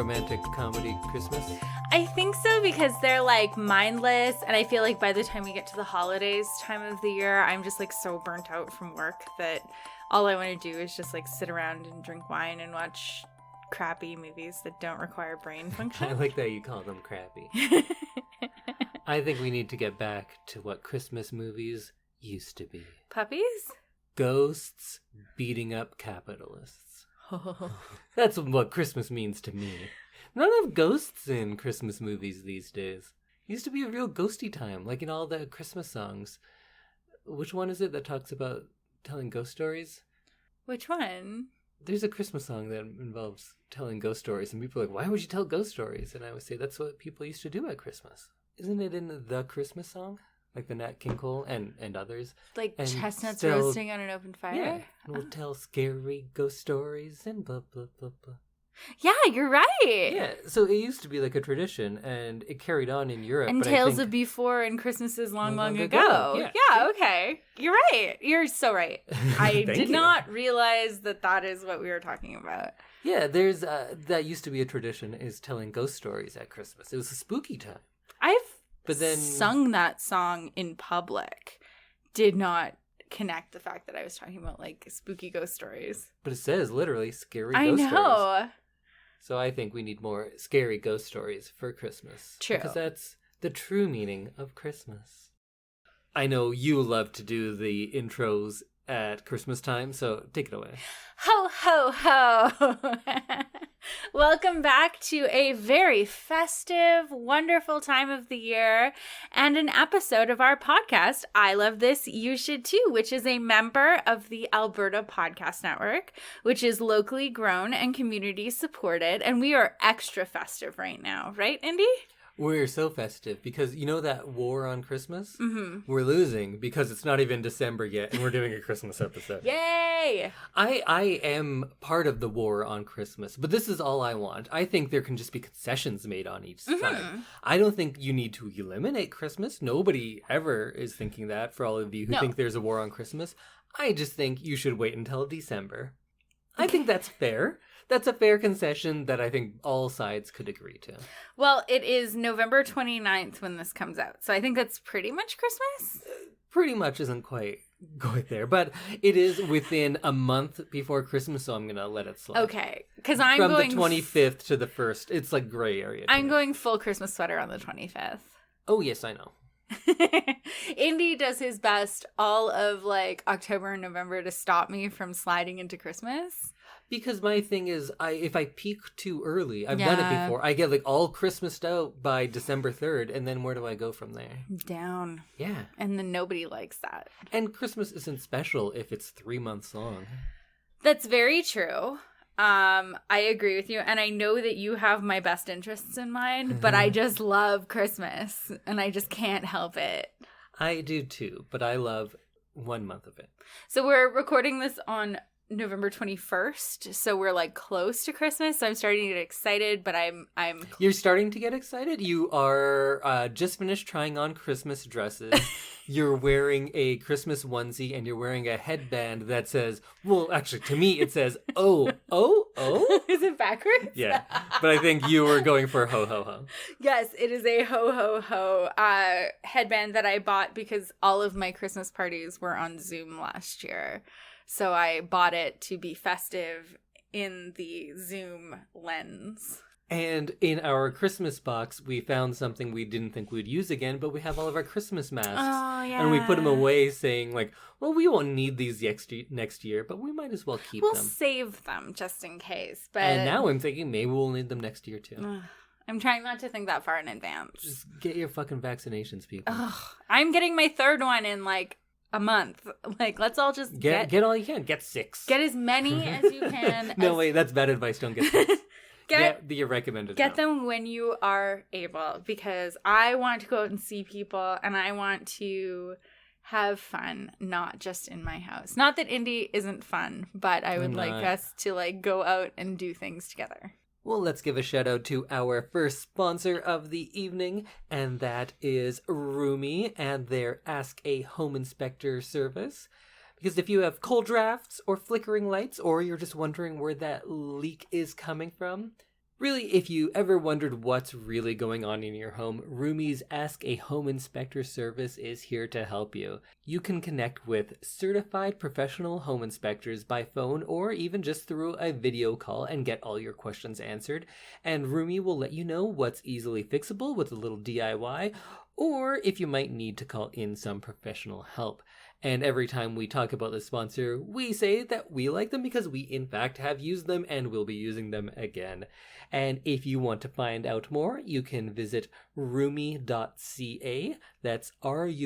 romantic comedy Christmas? I think so, because they're like mindless, and I feel like by the time we get to the holidays time of the year, I'm just like so burnt out from work that all I want to do is just like sit around and drink wine and watch crappy movies that don't require brain function. I like that you call them crappy. I think we need to get back to what Christmas movies used to be. Puppies? Ghosts beating up capitalists. That's what Christmas means to me. None of ghosts in Christmas movies these days. It used to be a real ghosty time, like in all the Christmas songs. Which one is it that talks about telling ghost stories? Which one? There's a Christmas song that involves telling ghost stories, and people are like, why would you tell ghost stories? And I would say, that's what people used to do at Christmas. Isn't it in the Christmas song? Like the Nat King Cole and others. Like and chestnuts roasting on an open fire? Yeah. And we'll tell scary ghost stories and blah, blah, blah, blah. Yeah, you're right. Yeah, so it used to be like a tradition, and it carried on in Europe. And but Tales of Before and Christmases long ago. Yeah, okay. You're right. You're so right. I did not realize that is what we were talking about. Yeah, there's that used to be a tradition, is telling ghost stories at Christmas. It was a spooky time. But then sung that song in public. Did not connect the fact that I was talking about like spooky ghost stories. But it says literally scary ghost stories. I know. So I think we need more scary ghost stories for Christmas. True. Because that's the true meaning of Christmas. I know you love to do the intros at Christmas time, so take it away. Ho, ho, ho. Welcome back to a very festive, wonderful time of the year and an episode of our podcast, I Love This, You Should Too, which is a member of the Alberta Podcast Network, which is locally grown and community supported. And we are extra festive right now, right, Indy? We're so festive because you know that war on Christmas? Mm-hmm. We're losing because it's not even December yet and we're doing a Christmas episode. Yay! I am part of the war on Christmas, but this is all I want. I think there can just be concessions made on each side. I don't think you need to eliminate Christmas. Nobody ever is thinking that, for all of you who think there's a war on Christmas. I just think you should wait until December. I think that's fair. That's a fair concession that I think all sides could agree to. Well, it is November 29th when this comes out, so I think that's pretty much Christmas. Pretty much isn't quite there, but it is within a month before Christmas, so I'm going to let it slide. Okay, because I'm from going... the 25th to the 1st, it's like gray area. I'm going full Christmas sweater on the 25th. Oh, yes, I know. Indy does his best all of like October and November to stop me from sliding into Christmas. Because my thing is, if I peak too early, I've done it before, I get like all Christmased out by December 3rd, and then where do I go from there? Down. Yeah. And then nobody likes that. And Christmas isn't special if it's 3 months long. That's very true. I agree with you, and I know that you have my best interests in mind, but I just love Christmas, and I just can't help it. I do too, but I love 1 month of it. So we're recording this on November 21st, so we're like close to Christmas, so I'm starting to get excited, but I'm You're starting to get excited? You are just finished trying on Christmas dresses. You're wearing a Christmas onesie, and you're wearing a headband that says, well, actually, to me, it says, oh. Is it backwards? Yeah, but I think you were going for ho, ho, ho. Yes, it is a ho, ho, ho headband that I bought because all of my Christmas parties were on Zoom last year. So I bought it to be festive in the Zoom lens. And in our Christmas box, we found something we didn't think we'd use again, but we have all of our Christmas masks. Oh, yeah. And we put them away saying, like, well, we won't need these next year, but we might as well keep them. We'll save them just in case. But And now I'm thinking maybe we'll need them next year, too. I'm trying not to think that far in advance. Just get your fucking vaccinations, people. I'm getting my third one in, like, a month. Like, let's all just get all you can. Get 6. Get as many as you can. No, wait, that's bad advice. Don't get 6. Get the recommended. Get them when you are able, because I want to go out and see people, and I want to have fun, not just in my house. Not that Indy isn't fun, but I would like us to like go out and do things together. Well, let's give a shout out to our first sponsor of the evening, and that is Roomy and their Ask a Home Inspector service. Because if you have cold drafts or flickering lights, or you're just wondering where that leak is coming from, Really, if you ever wondered what's really going on in your home, Roomie's Ask a Home Inspector service is here to help you. You can connect with certified professional home inspectors by phone or even just through a video call and get all your questions answered. And Roomie will let you know what's easily fixable with a little DIY, or if you might need to call in some professional help. And every time we talk about the sponsor, we say that we like them because we in fact have used them and will be using them again. And if you want to find out more, you can visit roomie.ca, that's RUMI.ca,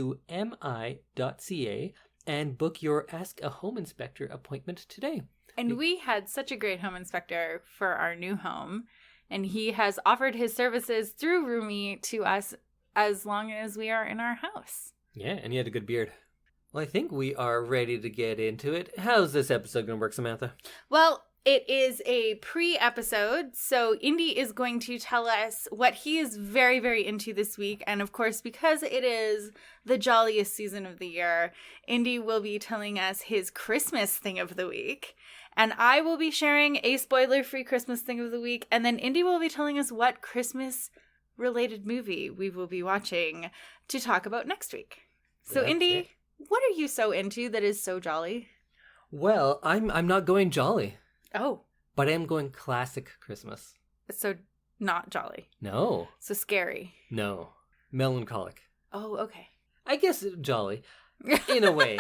and book your Ask a Home Inspector appointment today. And we had such a great home inspector for our new home, and he has offered his services through Roomie to us as long as we are in our house. Yeah, and he had a good beard. Well, I think we are ready to get into it. How's this episode going to work, Samantha? Well, it is a pre-episode, so Indy is going to tell us what he is very, very into this week. And of course, because it is the jolliest season of the year, Indy will be telling us his Christmas thing of the week. And I will be sharing a spoiler-free Christmas thing of the week. And then Indy will be telling us what Christmas-related movie we will be watching to talk about next week. So, That's Indy, it. what are you so into that is so jolly? Well, I'm not going jolly, Oh, but I am going classic Christmas. so not jolly. No, So scary. no. Melancholic. Oh, okay. I guess jolly, in a way.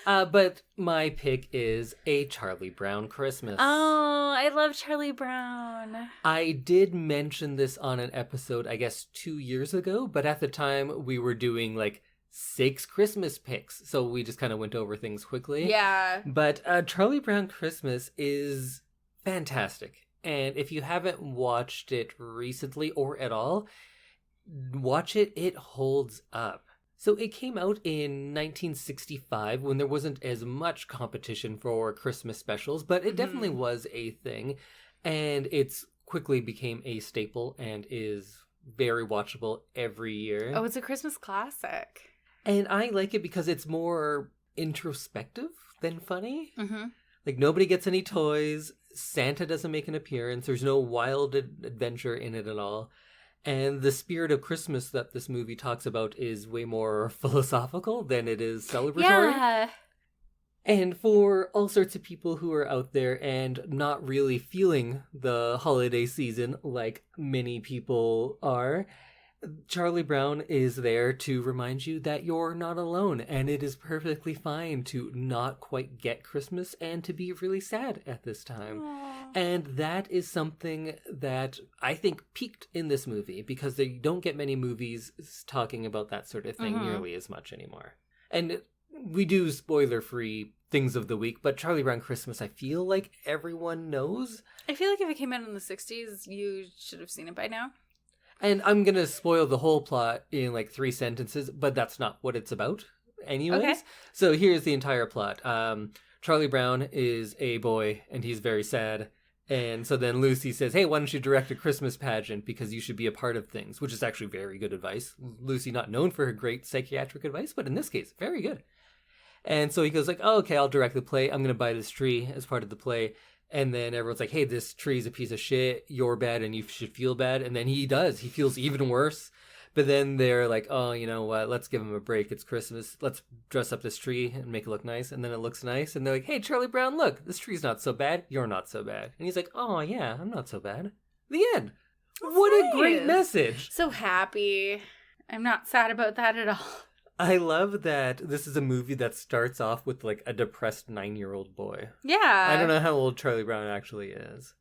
But my pick is A Charlie Brown Christmas. Oh, I love Charlie Brown. I did mention this on an episode, I guess, 2 years ago, but at the time we were doing like 6 Christmas picks, so we just kind of went over things quickly. Yeah. But Charlie Brown Christmas is fantastic. And if you haven't watched it recently or at all, watch it. It holds up. So it came out in 1965 when there wasn't as much competition for Christmas specials, but it definitely was a thing. And it's quickly became a staple and is very watchable every year. Oh, it's a Christmas classic. And I like it because it's more introspective than funny. Mm-hmm. Like, nobody gets any toys. Santa doesn't make an appearance. There's no wild adventure in it at all. And the spirit of Christmas that this movie talks about is way more philosophical than it is celebratory. Yeah. And for all sorts of people who are out there and not really feeling the holiday season like many people are, Charlie Brown is there to remind you that you're not alone, and it is perfectly fine to not quite get Christmas and to be really sad at this time. Aww. And that is something that I think peaked in this movie, because they don't get many movies talking about that sort of thing nearly as much anymore. And we do spoiler-free things of the week, but Charlie Brown Christmas, I feel like everyone knows. I feel like if it came out in the 60s, you should have seen it by now. And I'm going to spoil the whole plot in like 3 sentences, but that's not what it's about anyways. Okay. So here's the entire plot. Charlie Brown is a boy, and he's very sad. And so then Lucy says, hey, why don't you direct a Christmas pageant, because you should be a part of things, which is actually very good advice. Lucy not known for her great psychiatric advice, but in this case, very good. And so he goes like, oh, okay, I'll direct the play. I'm going to buy this tree as part of the play. And then everyone's like, hey, this tree's a piece of shit. You're bad and you should feel bad. And then he does. He feels even worse. But then they're like, oh, you know what? Let's give him a break. It's Christmas. Let's dress up this tree and make it look nice. And then it looks nice. And they're like, hey, Charlie Brown, look, this tree's not so bad. You're not so bad. And he's like, oh, yeah, I'm not so bad. The end. That's what nice. a great message. So happy. I'm not sad about that at all. I love that this is a movie that starts off with like a depressed 9-year-old boy. Yeah. I don't know how old Charlie Brown actually is.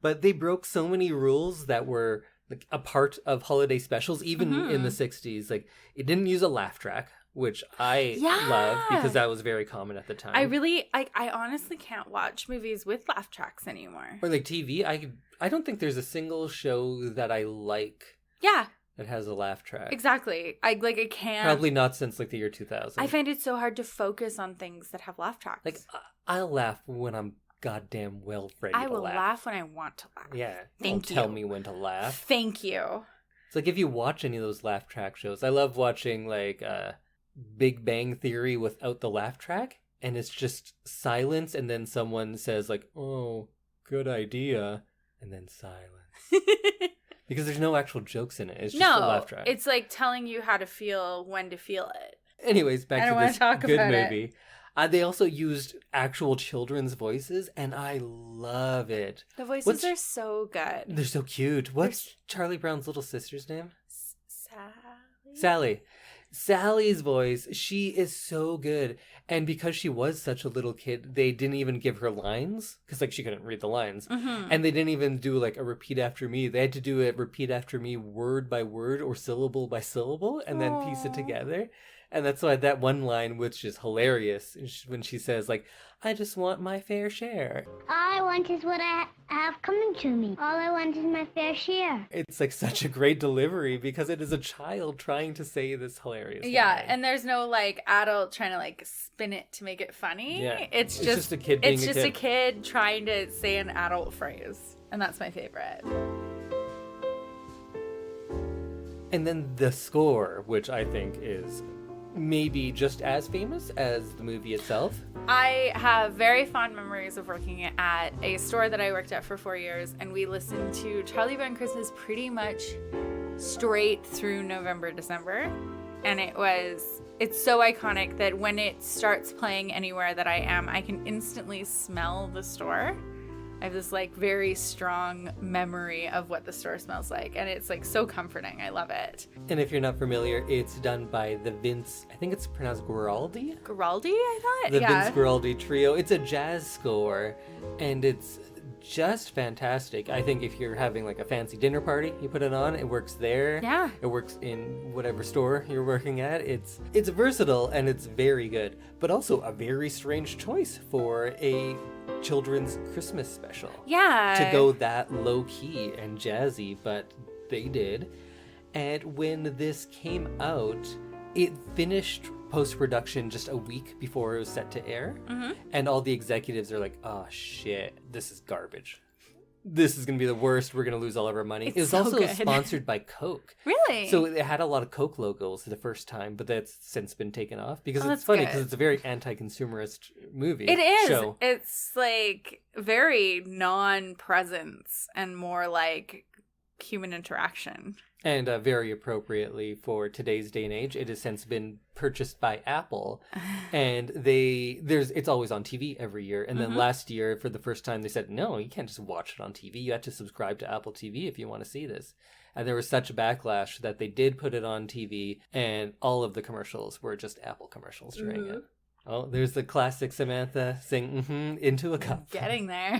But they broke so many rules that were like a part of holiday specials, even in the 60s. Like, it didn't use a laugh track, which I love because that was very common at the time. I honestly can't watch movies with laugh tracks anymore. Or like TV. I don't think there's a single show that I like. Yeah. That has a laugh track. Exactly. I can't. Probably not since like the year 2000. I find it so hard to focus on things that have laugh tracks. Like, I'll laugh when I'm goddamn well ready to laugh. I will laugh when I want to laugh. Yeah. Thank you. Tell me when to laugh. Thank you. It's like if you watch any of those laugh track shows. I love watching like Big Bang Theory without the laugh track. And it's just silence, and then someone says like, oh, good idea. And then silence. Because there's no actual jokes in it. It's just a laugh track. It's like telling you how to feel when to feel it. Anyways, back to this good movie. They also used actual children's voices, and I love it. The voices are so good. They're so cute. What's Charlie Brown's little sister's name? Sally. Sally. Sally's voice, she is so good. And because she was such a little kid, they didn't even give her lines, because like she couldn't read the lines. Mm-hmm. And they didn't even do like a repeat after me. They had to do it repeat after me word by word or syllable by syllable, and then piece it together. And that's why that one line, which is hilarious, when she says, like, I just want my fair share. All I want is what I have coming to me. All I want is my fair share. It's like such a great delivery because it is a child trying to say this hilarious line. And there's no like adult trying to like spin it to make it funny. Yeah. It's just a kid being It's just a kid trying to say an adult phrase. And that's my favorite. And then the score, which I think is maybe just as famous as the movie itself. I have very fond memories of working at a store that I worked at for 4 years, and we listened to Charlie Brown Christmas pretty much straight through November, December. And it's so iconic that when it starts playing anywhere that I am, I can instantly smell the store. I have this like very strong memory of what the store smells like, and it's like so comforting. I love it. And if you're not familiar, it's done by the Vince, I think it's pronounced Guaraldi? Guaraldi, I thought? The Vince Guaraldi trio. It's a jazz score, and it's just fantastic. I think if you're having like a fancy dinner party, you put it on, it works there. Yeah. It works in whatever store you're working at. It's versatile, and it's very good, but also a very strange choice for a children's Christmas special. Yeah. To go that low key and jazzy, but they did. And when this came out, it finished post-production just a week before it was set to air. Mm-hmm. And all the executives are like, oh shit, this is garbage. This is going to be the worst. We're going to lose all of our money. It was so also sponsored by Coke. Really? So it had a lot of Coke logos the first time, but that's since been taken off because it's funny because it's a very anti-consumerist movie. It is. Show. It's like very non-presence and more like human interaction. And very appropriately for today's day and age, it has since been purchased by Apple, and it's always on TV every year. And then last year, for the first time, they said, no, you can't just watch it on TV. You have to subscribe to Apple TV if you want to see this. And there was such a backlash that they did put it on TV, and all of the commercials were just Apple commercials during it. Oh, there's the classic Samantha sing into a cup. Getting there.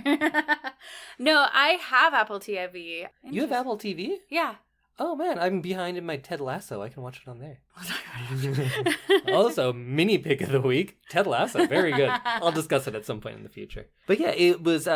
No, I have Apple TV. You have Apple TV? Yeah. Oh man, I'm behind in my Ted Lasso. I can watch it on there. Also, mini pick of the week, Ted Lasso. Very good. I'll discuss it at some point in the future. But yeah, it was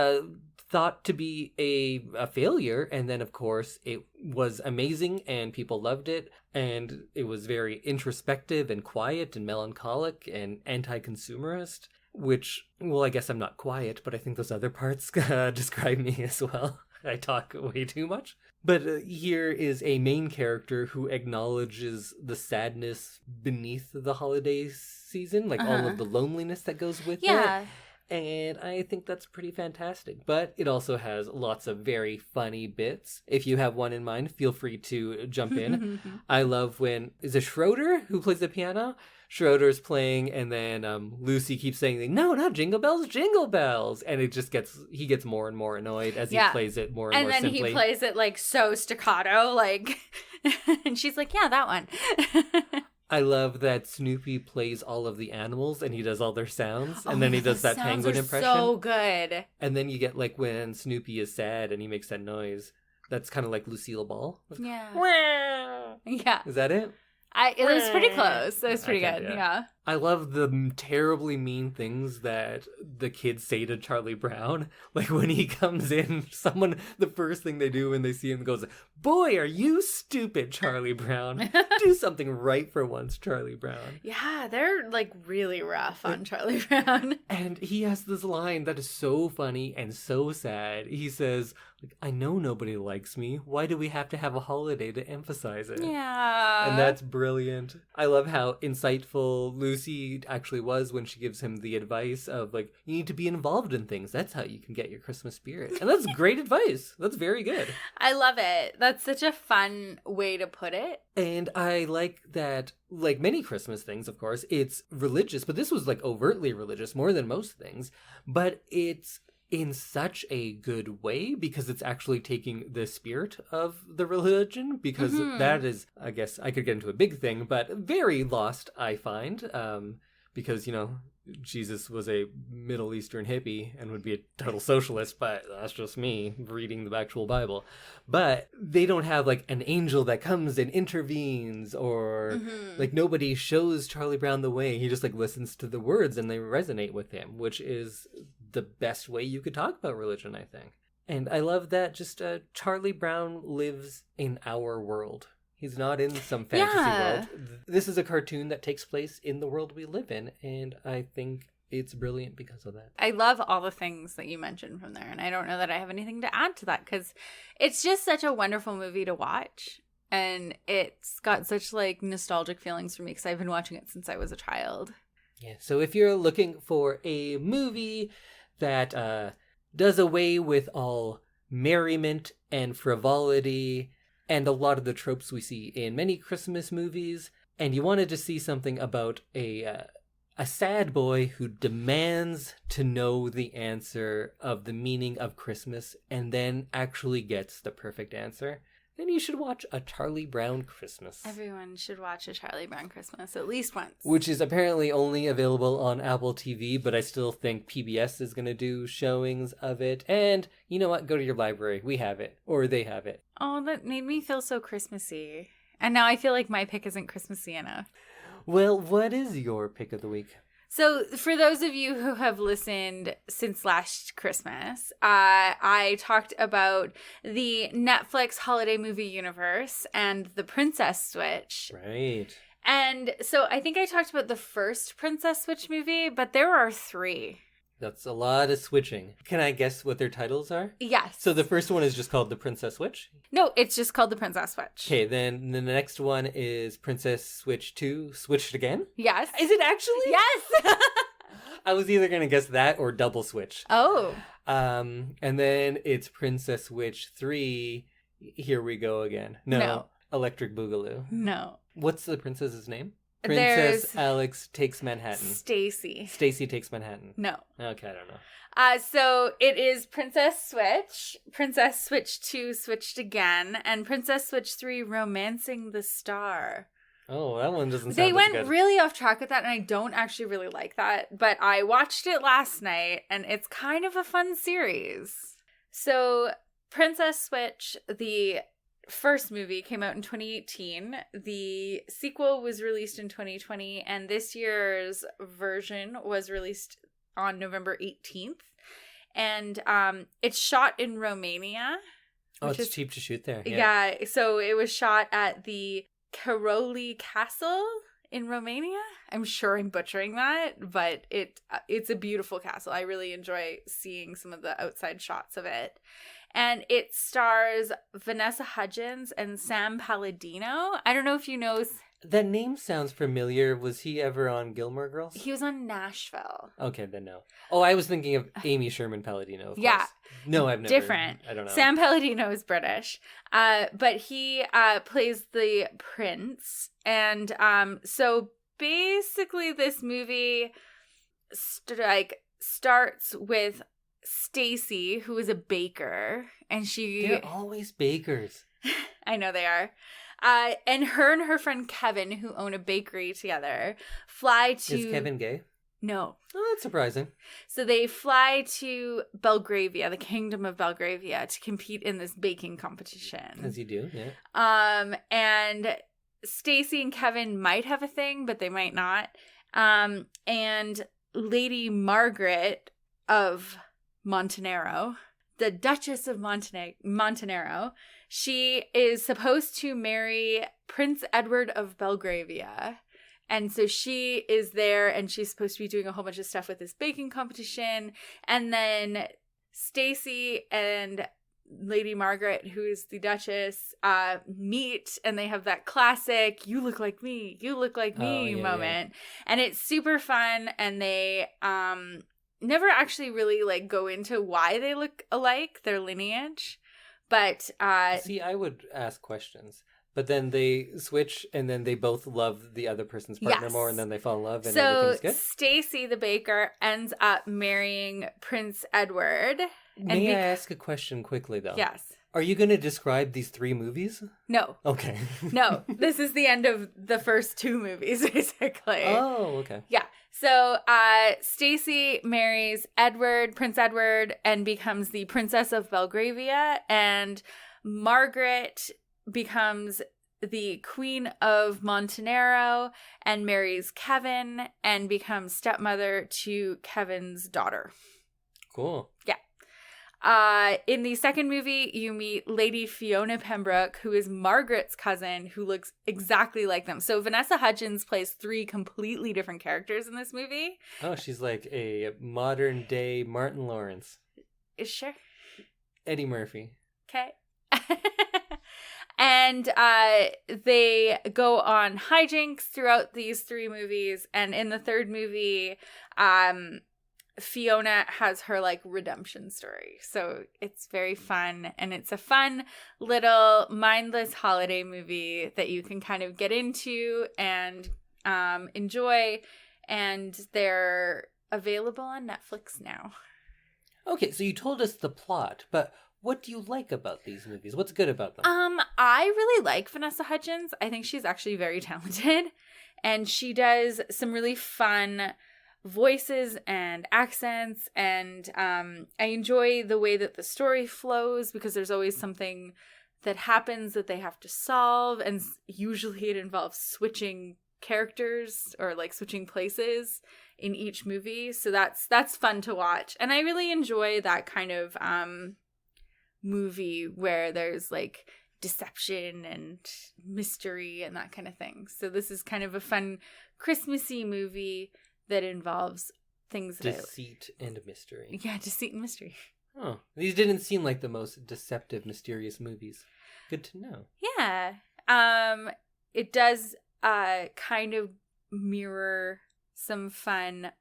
thought to be a failure. And then, of course, it was amazing and people loved it. And it was very introspective and quiet and melancholic and anti-consumerist. Which, well, I guess I'm not quiet, but I think those other parts describe me as well. I talk way too much. But here is a main character who acknowledges the sadness beneath the holiday season, like all of the loneliness that goes with it. And I think that's pretty fantastic. But it also has lots of very funny bits. If you have one in mind, feel free to jump in. I love when, is it Schroeder who plays the piano? Schroeder's playing, and then Lucy keeps saying, no, not Jingle Bells, Jingle Bells. And it just he gets more and more annoyed as he plays it more and more simply. And then he plays it like so staccato, like, and she's like, yeah, that one. I love that Snoopy plays all of the animals and he does all their sounds. And then he does that penguin impression. So good. And then you get like when Snoopy is sad and he makes that noise. That's kind of like Lucille Ball. Yeah. Yeah. Is that it? It was pretty close. It was pretty good. Yeah. I love the terribly mean things that the kids say to Charlie Brown. Like when he comes in, the first thing they do when they see him goes, boy, are you stupid, Charlie Brown. Do something right for once, Charlie Brown. Yeah, they're like really rough on Charlie Brown. And he has this line that is so funny and so sad. He says, I know nobody likes me. Why do we have to have a holiday to emphasize it? Yeah. And that's brilliant. I love how insightful Lucy Lucy actually was when she gives him the advice of, like, you need to be involved in things. That's how you can get your Christmas spirit. And that's great advice. That's very good. I love it. That's such a fun way to put it. And I like that, like many Christmas things, of course, it's religious, but this was, like, overtly religious, more than most things. But it's in such a good way because it's actually taking the spirit of the religion, because that is, I guess I could get into a big thing, but very lost, I find, because, you know, Jesus was a Middle Eastern hippie and would be a total socialist, but that's just me reading the actual Bible. But they don't have, like, an angel that comes and intervenes, or like, nobody shows Charlie Brown the way. He just, like, listens to the words and they resonate with him, which is the best way you could talk about religion, I think. And I love that just Charlie Brown lives in our world. He's not in some fantasy world. This is a cartoon that takes place in the world we live in, and I think it's brilliant because of that. I love all the things that you mentioned from there, and I don't know that I have anything to add to that, because it's just such a wonderful movie to watch, and it's got such, like, nostalgic feelings for me, because I've been watching it since I was a child. Yeah, so if you're looking for a movie that does away with all merriment and frivolity and a lot of the tropes we see in many Christmas movies, and you wanted to see something about a sad boy who demands to know the answer of the meaning of Christmas and then actually gets the perfect answer, then you should watch A Charlie Brown Christmas. Everyone should watch A Charlie Brown Christmas at least once. Which is apparently only available on Apple TV, but I still think PBS is going to do showings of it. And you know what? Go to your library. We have it. Or they have it. Oh, that made me feel so Christmassy. And now I feel like my pick isn't Christmassy enough. Well, what is your pick of the week? So for those of you who have listened since last Christmas, I talked about the Netflix holiday movie universe and the Princess Switch. Right. And so I think I talked about the first Princess Switch movie, but there are 3. That's a lot of switching. Can I guess what their titles are? Yes. So the first one is just called The Princess Switch? No, it's just called the Princess Switch. Okay, then the next one is Princess Switch 2, Switched Again? Yes. Is it actually? Yes. I was either going to guess that or Double Switch. Oh. And then it's Princess Switch 3, Here We Go Again. No. Electric Boogaloo. No. What's the princess's name? There's Princess Alex Takes Manhattan. Stacy. Stacy Takes Manhattan. No. Okay, I don't know. So it is Princess Switch, Princess Switch 2, Switched Again, and Princess Switch 3, Romancing the Star. Oh, that one doesn't sound They as went good. really off track with that, and I don't actually really like that, but I watched it last night, and it's kind of a fun series. So Princess Switch, the first movie, came out in 2018. The sequel was released in 2020, and this year's version was released on November 18th. And it's shot in Romania. Oh, it's cheap to shoot there. Yeah, so it was shot at the Caroli Castle in Romania. I'm sure I'm butchering that, but it's a beautiful castle. I really enjoy seeing some of the outside shots of it. And it stars Vanessa Hudgens and Sam Palladino. I don't know if you know. That name sounds familiar. Was he ever on Gilmore Girls? He was on Nashville. Okay, then no. Oh, I was thinking of Amy Sherman Palladino. Yeah. Course. No, I've never. Different. I don't know. Sam Palladino is British. But he plays the prince. And so basically this movie starts with Stacy, who is a baker, and They're always bakers. I know they are. And her friend Kevin, who own a bakery together, fly to... Is Kevin gay? No. Oh, that's surprising. So they fly to Belgravia, the kingdom of Belgravia, to compete in this baking competition. As you do, yeah. And Stacy and Kevin might have a thing, but they might not. And Lady Margaret of Montenero, the Duchess of Montenero, she is supposed to marry Prince Edward of Belgravia. And so she is there, and she's supposed to be doing a whole bunch of stuff with this baking competition. And then Stacy and Lady Margaret, who is the Duchess, meet, and they have that classic "you look like me, you look like me" moment. And it's super fun, and they never actually really like go into why they look alike, their lineage. But see, I would ask questions. But then they switch, and then they both love the other person's partner more, and then they fall in love, and everything's good. So Stacy, the baker, ends up marrying Prince Edward. May I ask a question quickly, though? Yes. Are you going to describe these 3 movies? No. Okay. No. This is the end of the first 2 movies, basically. Oh, okay. Yeah. So Stacy marries Prince Edward, and becomes the Princess of Belgravia, and Margaret becomes the Queen of Montenegro and marries Kevin and becomes stepmother to Kevin's daughter. Cool. Yeah. In the second movie, you meet Lady Fiona Pembroke, who is Margaret's cousin, who looks exactly like them. So Vanessa Hudgens plays 3 completely different characters in this movie. Oh, she's like a modern day Martin Lawrence. Sure. Eddie Murphy. Okay. And they go on hijinks throughout these 3 movies. And in the third movie, Fiona has her like redemption story. So it's very fun. And it's a fun little mindless holiday movie that you can kind of get into and enjoy. And they're available on Netflix now. Okay, so you told us the plot, but what do you like about these movies? What's good about them? I really like Vanessa Hudgens. I think she's actually very talented, and she does some really fun voices and accents, and I enjoy the way that the story flows, because there's always something that happens that they have to solve, and usually it involves switching characters or like switching places in each movie. So that's fun to watch, and I really enjoy that kind of movie where there's like deception and mystery and that kind of thing. So this is kind of a fun Christmassy movie that involves things that deceit and mystery. Yeah, deceit and mystery. Oh, these didn't seem like the most deceptive, mysterious movies. Good to know. Yeah. It does kind of mirror some fun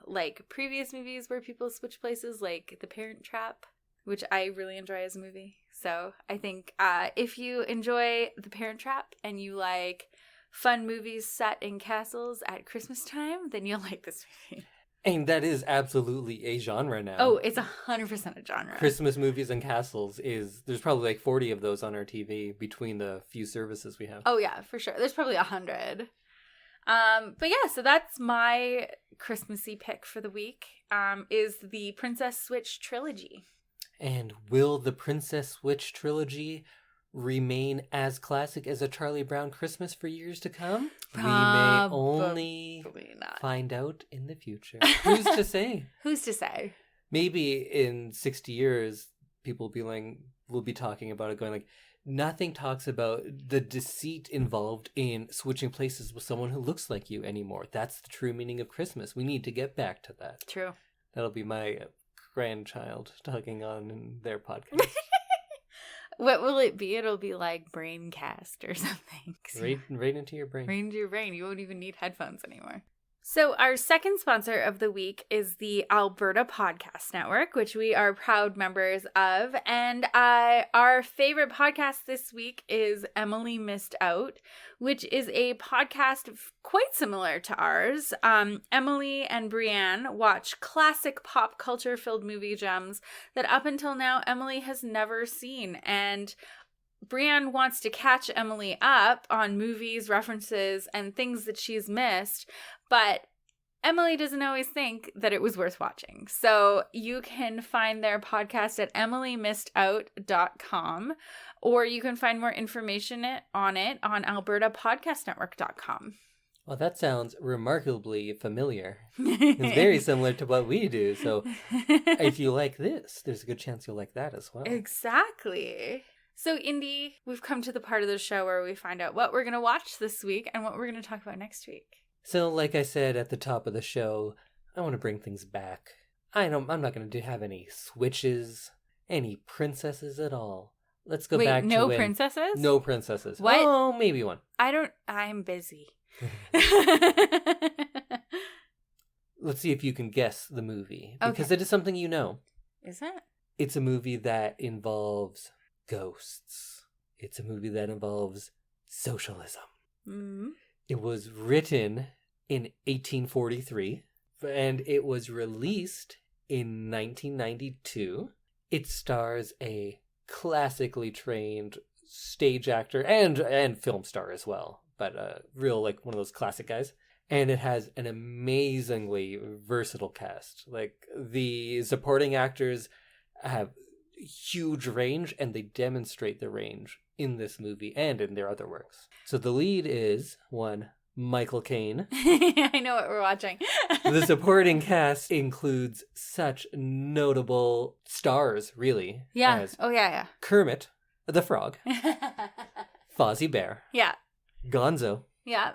like previous movies where people switch places, like The Parent Trap, which I really enjoy as a movie. So I think if you enjoy The Parent Trap and you like fun movies set in castles at Christmas time, then you'll like this movie. And that is absolutely a genre now. Oh, it's 100% a genre. Christmas movies and castles there's probably like 40 of those on our TV between the few services we have. Oh yeah, for sure. There's probably 100. But yeah, so that's my Christmassy pick for the week, is the Princess Switch Trilogy. And will the Princess Switch Trilogy remain as classic as a Charlie Brown Christmas for years to come? We may only find out in the future. Who's to say? Who's to say? Maybe in 60 years, people will be talking about it, going like, nothing talks about the deceit involved in switching places with someone who looks like you anymore. That's the true meaning of Christmas. We need to get back to that. True. That'll be my grandchild talking on in their podcast. What will it be? It'll be like Braincast or something. Right into your brain. Right into your brain. You won't even need headphones anymore. So our second sponsor of the week is the Alberta Podcast Network, which we are proud members of. And our favorite podcast this week is Emily Missed Out, which is a podcast quite similar to ours. Emily and Brienne watch classic pop culture-filled movie gems that up until now Emily has never seen. And Brienne wants to catch Emily up on movies, references, and things that she's missed, but Emily doesn't always think that it was worth watching. So you can find their podcast at emilymissedout.com, or you can find more information on it on albertapodcastnetwork.com. Well, that sounds remarkably familiar. It's very similar to what we do. So if you like this, there's a good chance you'll like that as well. Exactly. So, Indy, we've come to the part of the show where we find out what we're going to watch this week and what we're going to talk about next week. So, like I said at the top of the show, I want to bring things back. I'm not going to have any switches. any princesses at all. Let's go Wait, back to no when... princesses? No princesses. What? Oh, maybe one. I'm busy. Let's see if you can guess the movie. Because Okay. it is something you know. Is it? It's a movie that involves ghosts. It's a movie that involves socialism. Mm-hmm. It was written in 1843, and it was released in 1992. It stars a classically trained stage actor and film star as well, but real, like, one of those classic guys. And it has an amazingly versatile cast. Like, the supporting actors have huge range, and they demonstrate the range in this movie and in their other works. So the lead is one Michael Caine. I know what we're watching. The supporting cast includes such notable stars, really. Yeah. As Oh, yeah, Kermit the Frog, yeah. Fozzie Bear, Yeah. Gonzo, Yeah.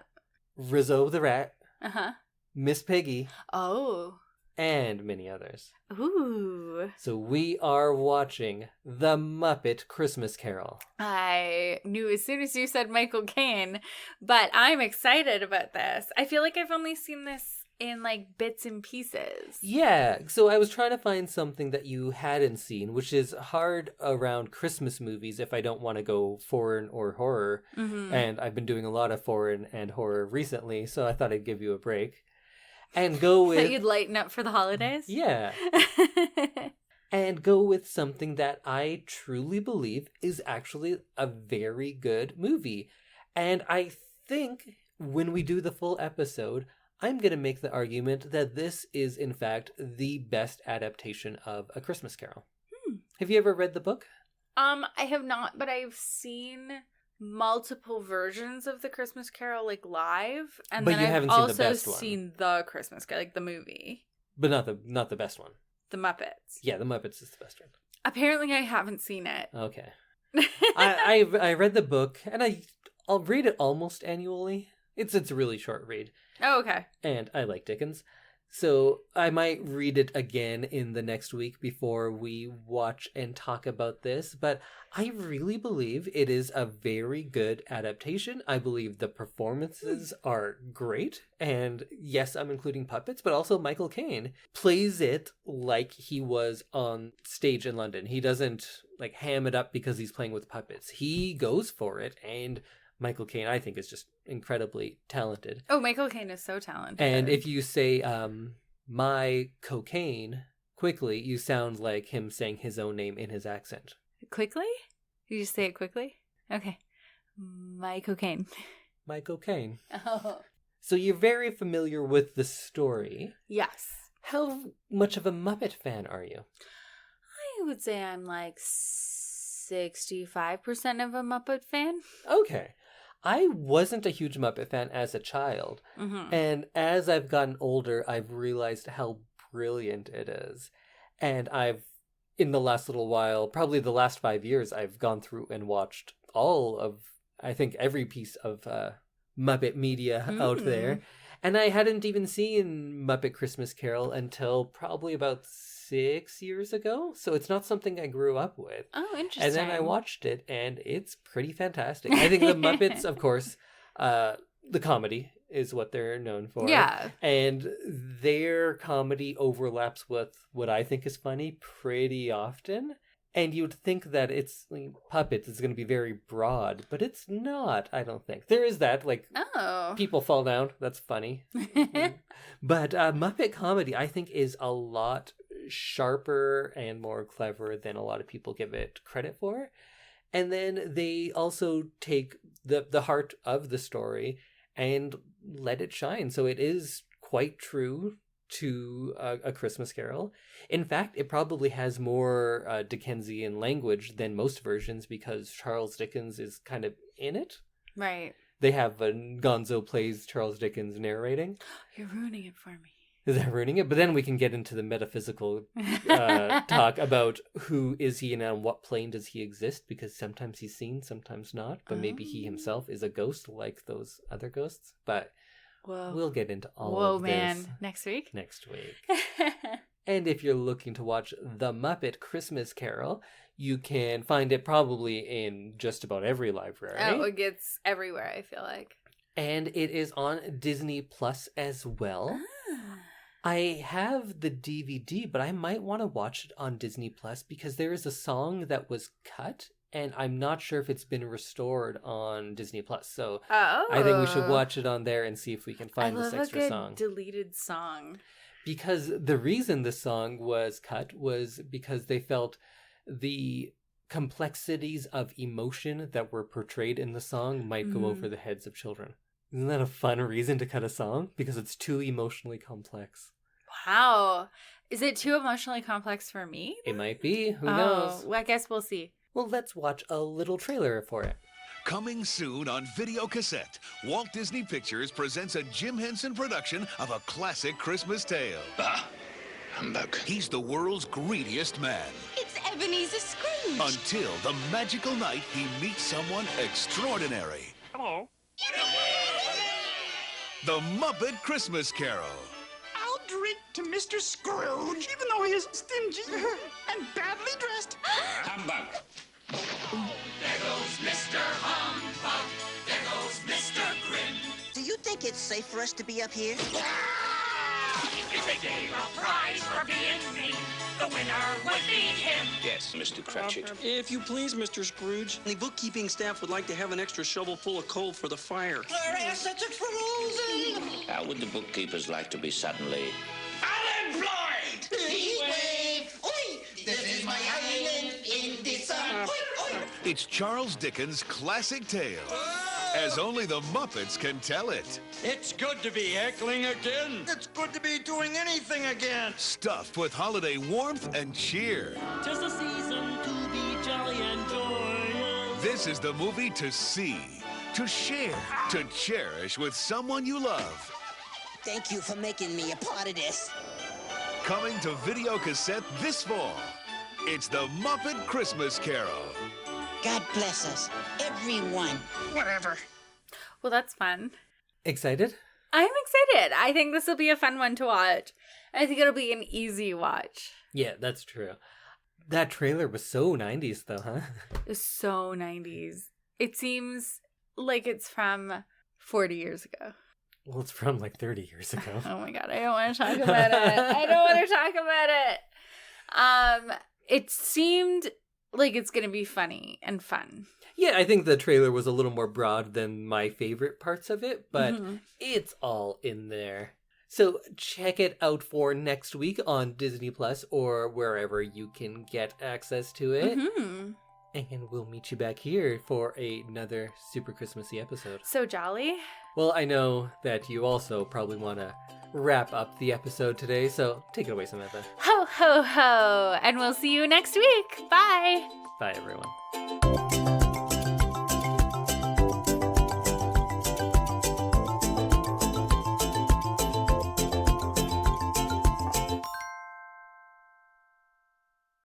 Rizzo the Rat, Uh-huh. Miss Piggy, Oh. and many others. Ooh. So we are watching The Muppet Christmas Carol. I knew as soon as you said Michael Caine, but I'm excited about this. I feel like I've only seen this in, like, bits and pieces. Yeah, so I was trying to find something that you hadn't seen, which is hard around Christmas movies if I don't want to go foreign or horror. Mm-hmm. And I've been doing a lot of foreign and horror recently, so I thought I'd give you a break. And go with... That you'd lighten up for the holidays? Yeah. And go with something that I truly believe is actually a very good movie. And I think when we do the full episode, I'm going to make the argument that this is, in fact, the best adaptation of A Christmas Carol. Have you ever read the book? I have not, but I've seen multiple versions of the Christmas Carol, like, live, and But then you I've haven't seen the also best one. seen the Christmas Carol, like the movie, But not the best one. the Muppets. Yeah, the Muppets is the best one. Apparently, I haven't seen it. Okay. I read the book, and I'll read it almost annually. It's a really short read. Oh, okay. And I like Dickens. So I might read it again in the next week before we watch and talk about this. But I really believe it is a very good adaptation. I believe the performances are great. And yes, I'm including puppets, but also Michael Caine plays it like he was on stage in London. He doesn't, like, ham it up because he's playing with puppets. He goes for it, and Michael Caine, I think, is just incredibly talented. Oh, Michael Caine is so talented. And if you say, my cocaine, quickly, you sound like him saying his own name in his accent. Quickly? You just say it quickly? Okay. My cocaine. My cocaine. Oh. So you're very familiar with the story. Yes. How much of a Muppet fan are you? I would say I'm like 65% of a Muppet fan. Okay. I wasn't a huge Muppet fan as a child. Mm-hmm. And as I've gotten older, I've realized how brilliant it is. And in the last little while, probably the last 5 years, I've gone through and watched all of, I think, every piece of Muppet media out there. And I hadn't even seen Muppet Christmas Carol until probably about 6 years ago. So it's not something I grew up with. Oh, interesting. And then I watched it, and it's pretty fantastic. I think the Muppets, of course, the comedy is what they're known for. Yeah. And their comedy overlaps with what I think is funny pretty often. And you'd think that it's like, puppets is going to be very broad, but it's not, I don't think. There is that, like, people fall down. That's funny. But Muppet comedy, I think, is a lot sharper and more clever than a lot of people give it credit for. And then they also take the heart of the story and let it shine. So it is quite true to A Christmas Carol. In fact, it probably has more Dickensian language than most versions because Charles Dickens is kind of in it. Right. They have Gonzo plays Charles Dickens narrating. You're ruining it for me. Is that ruining it? But then we can get into the metaphysical talk about who is he and on what plane does he exist, because sometimes he's seen, sometimes not. But maybe he himself is a ghost like those other ghosts. But Whoa. we'll get into all Whoa, of man. this Next week? next week. And if you're looking to watch The Muppet Christmas Carol, you can find it probably in just about every library. Oh, it gets everywhere, I feel like. And it is on Disney Plus as well. I have the DVD, but I might want to watch it on Disney Plus because there is a song that was cut, and I'm not sure if it's been restored on Disney Plus. So I think we should watch it on there and see if we can find this extra song. I love a good deleted song. Because the reason the song was cut was because they felt the complexities of emotion that were portrayed in the song might go over the heads of children. Isn't that a fun reason to cut a song? Because it's too emotionally complex. Wow. Is it too emotionally complex for me? It might be. Who knows? Well, I guess we'll see. Well, let's watch a little trailer for it. Coming soon on video cassette, Walt Disney Pictures presents a Jim Henson production of a classic Christmas tale. Bah, humbug. He's the world's greediest man. It's Ebenezer Scrooge. Until the magical night he meets someone extraordinary. Hello. The Muppet Christmas Carol. I'll drink to Mr. Scrooge, even though he is stingy and badly dressed. Humbug. There goes Mr. Humbug. There goes Mr. Grin. Do you think it's safe for us to be up here? If they gave a prize for being mean, the winner would be him. Yes, Mr. Cratchit. If you please, Mr. Scrooge, the bookkeeping staff would like to have an extra shovel full of coal for the fire. Our assets are frozen! How would the bookkeepers like to be suddenly Unemployed! Heat wave! Oi! This is my island in the sun. Oi, oi. It's Charles Dickens' classic tale, as only the Muppets can tell it. It's good to be heckling again. It's good to be doing anything again. Stuffed with holiday warmth and cheer. 'Tis the season to be jolly and joyous. This is the movie to see, to share, to cherish with someone you love. Thank you for making me a part of this. Coming to video cassette this fall. It's the Muppet Christmas Carol. God bless us, everyone. Whatever. Well, that's fun. Excited? I'm excited. I think this will be a fun one to watch. I think it'll be an easy watch. Yeah, that's true. That trailer was so 90s though, huh? It's so 90s. It seems like it's from 40 years ago. Well, it's from like 30 years ago. Oh my god, I don't want to talk about it. I don't want to talk about it. It seemed like it's going to be funny and fun. Yeah, I think the trailer was a little more broad than my favorite parts of it, but it's all in there. So check it out for next week on Disney Plus or wherever you can get access to it. And we'll meet you back here for another super Christmassy episode. So jolly. Well, I know that you also probably want to wrap up the episode today, so take it away, Samantha. Ho, ho, ho. And we'll see you next week. Bye. Bye, everyone.